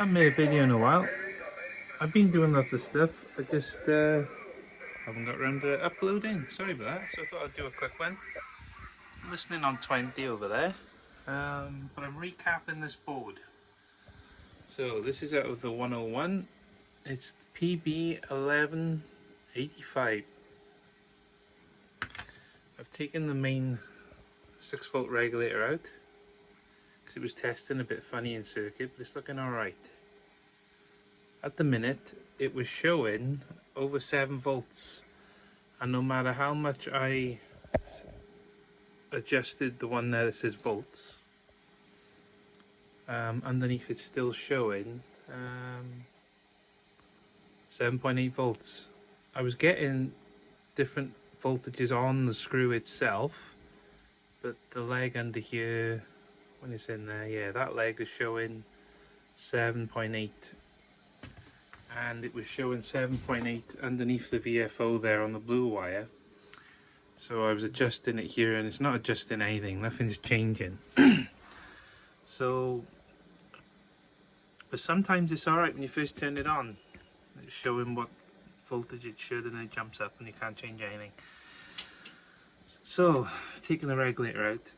Haven't made a video in a while. I've been doing lots of stuff. I just haven't got around to uploading. Sorry about that. So I thought I'd do a quick one. I'm listening on 20 over there, but I'm recapping this board. So this is out of the 101. It's the PB1185. I've taken the main 6-volt regulator out because it was testing a bit funny in circuit, but it's looking alright. At the minute it was showing over 7 volts, and no matter how much I adjusted the one there that says volts, underneath it's still showing 7.8 volts. I was getting different voltages on the screw itself, but the leg under here, when it's in there, yeah, that leg is showing 7.8, and it was showing 7.8 underneath the VFO there on the blue wire. So I was adjusting it here, and it's not adjusting anything, nothing's changing. So, but sometimes it's alright when you first turn it on. It's showing what voltage it should, and then it jumps up and you can't change anything. So, taking the regulator out,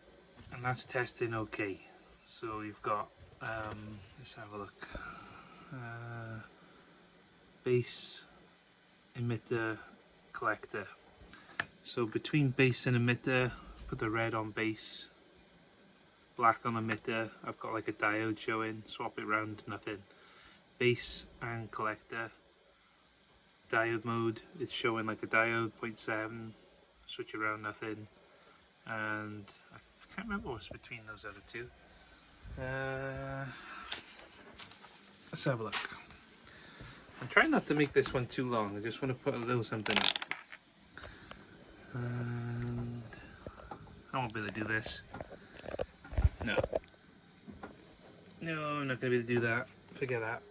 and that's testing okay. So you've got, let's have a look, base, emitter, collector. So between base and emitter, put the red on base, black on emitter. I've got like a diode showing, swap it round, nothing. Base and collector, diode mode, it's showing like a diode, 0.7, switch around, nothing. And I can't remember what's between those other two. Let's have a look. I'm trying not to make this one too long, I just want to put a little something up. And I won't be able to do this. No, I'm not going to be able to do that. Forget that.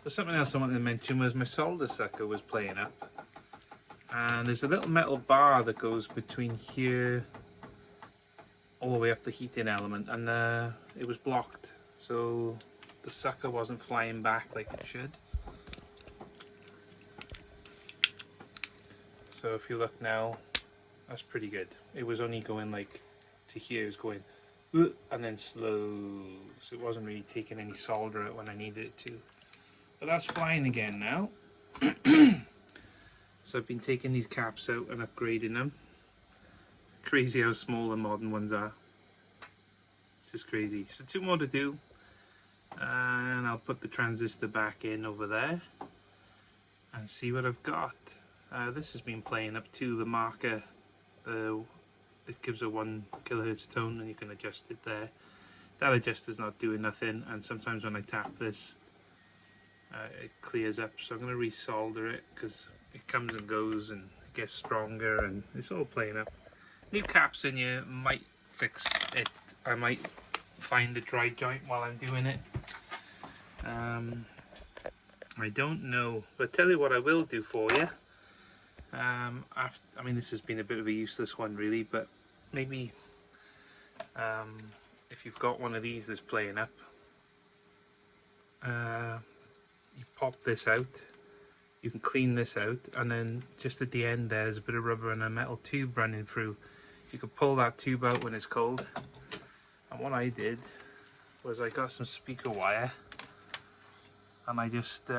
But something else I wanted to mention was my solder sucker was playing up. And there's a little metal bar that goes between here all the way up the heating element, and it was blocked. So the sucker wasn't flying back like it should. So if you look now, that's pretty good. It was only going like to here, it was going and then slow, so it wasn't really taking any solder out when I needed it to. But that's flying again now. So I've been taking these caps out and upgrading them. Crazy how small the modern ones are. It's just crazy. So 2 more to do, and I'll put the transistor back in over there and see what I've got. This has been playing up to the marker. It gives a 1 kHz tone, and you can adjust it there. That adjuster's not doing nothing, and sometimes when I tap this, it clears up. So I'm going to resolder it because it comes and goes and it gets stronger, and it's all playing up. New caps in here might fix it. I might find a dry joint while I'm doing it. I don't know, but I'll tell you what I will do for you. I mean, this has been a bit of a useless one really, but maybe if you've got one of these that's playing up, you pop this out, you can clean this out, and then just at the end there's a bit of rubber and a metal tube running through. You can pull that tube out when it's cold. And what I did was I got some speaker wire, and I just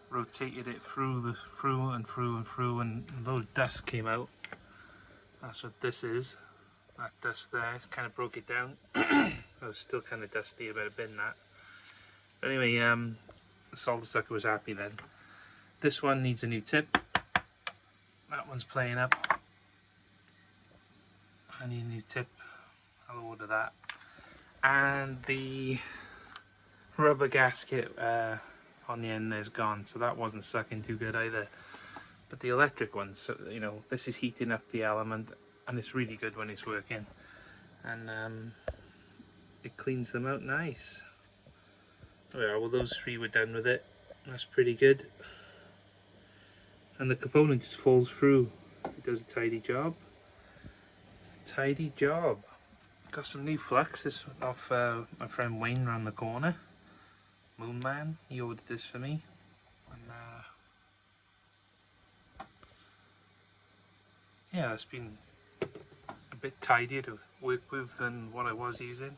rotated it through and a load of dust came out. That's what this is. That dust there kind of broke it down. It was still kind of dusty, about a bin that. But anyway, the solder sucker was happy then. This one needs a new tip. That one's playing up. I need a new tip. I'll order that. And the rubber gasket on the end there's gone, so that wasn't sucking too good either. But the electric ones, so, you know, this is heating up the element, and it's really good when it's working, and it cleans them out nice. Oh yeah, well those 3 were done with it. That's pretty good, and the component just falls through. It does a tidy job. Tidy job. Got some new flux. This off my friend Wayne around the corner. Moon Man. He ordered this for me, and yeah, it's been a bit tidier to work with than what I was using.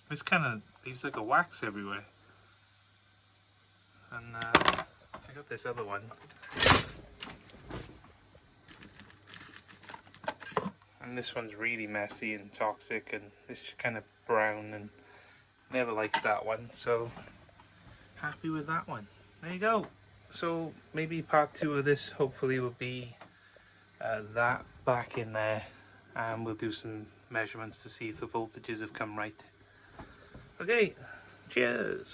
This kind of leaves like a wax everywhere. And I got this other one, and this one's really messy and toxic, and it's just kind of brown, and never liked that one, so happy with that one. There you go. So maybe part 2 of this hopefully will be that back in there, and we'll do some measurements to see if the voltages have come right. Okay, cheers.